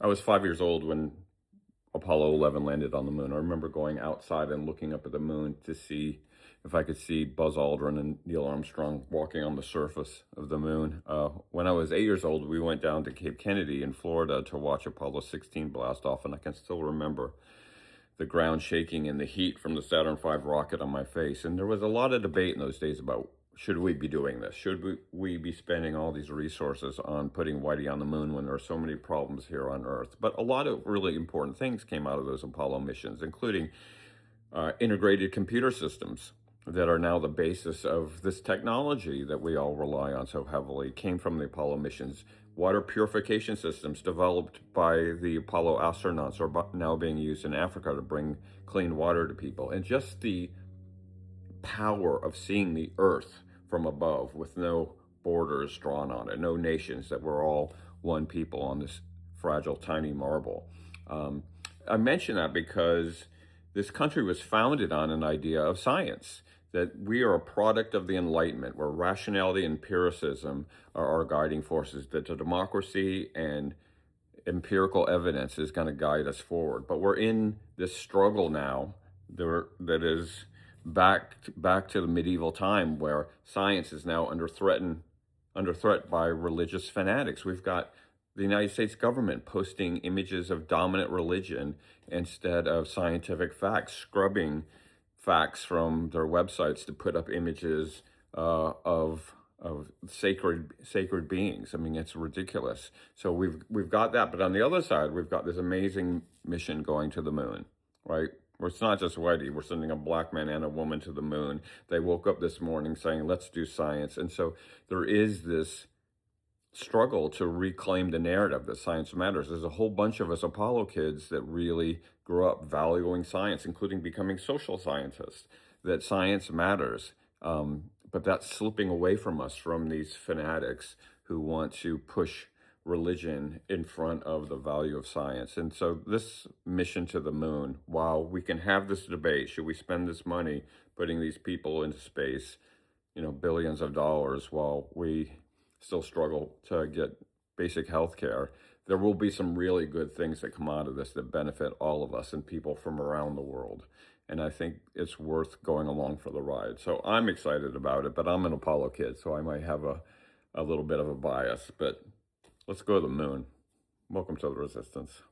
I was 5 years old when Apollo 11 landed on the moon. I remember going outside and looking up at the moon to see if I could see Buzz Aldrin and Neil Armstrong walking on the surface of the moon. When I was 8 years old, we went down to Cape Kennedy in Florida to watch Apollo 16 blast off, and I can still remember the ground shaking and the heat from the Saturn V rocket on my face. And there was a lot of debate in those days about, should we be doing this? Should we be spending all these resources on putting Whitey on the moon when there are so many problems here on Earth? But a lot of really important things came out of those Apollo missions, including integrated computer systems that are now the basis of this technology that we all rely on so heavily, came from the Apollo missions. Water purification systems developed by the Apollo astronauts are now being used in Africa to bring clean water to people. And just the power of seeing the Earth from above with no borders drawn on it, no nations, that we're all one people on this fragile, tiny marble. I mention that because this country was founded on an idea of science, that we are a product of the Enlightenment, where rationality and empiricism are our guiding forces, that the democracy and empirical evidence is going to guide us forward. But we're in this struggle now that is back to the medieval time, where science is now under threat by religious fanatics. We've got the United States government posting images of dominant religion instead of scientific facts, scrubbing facts from their websites to put up images of sacred beings. I mean, it's ridiculous. So we've got that, but on the other side, we've got this amazing mission going to the moon, right? Where it's not just Whitey. We're sending a black man and a woman to the moon. They woke up this morning saying, let's do science. And so there is this struggle to reclaim the narrative that science matters. There's a whole bunch of us Apollo kids that really grew up valuing science, including becoming social scientists, that science matters. But that's slipping away from us, from these fanatics who want to push religion in front of the value of science. And so this mission to the moon, while we can have this debate, should we spend this money putting these people into space, billions of dollars, while we still struggle to get basic health care, there will be some really good things that come out of this that benefit all of us and people from around the world. And I think it's worth going along for the ride. So I'm excited about it, but I'm an Apollo kid, so I might have a little bit of a bias. But let's go to the moon. Welcome to the resistance.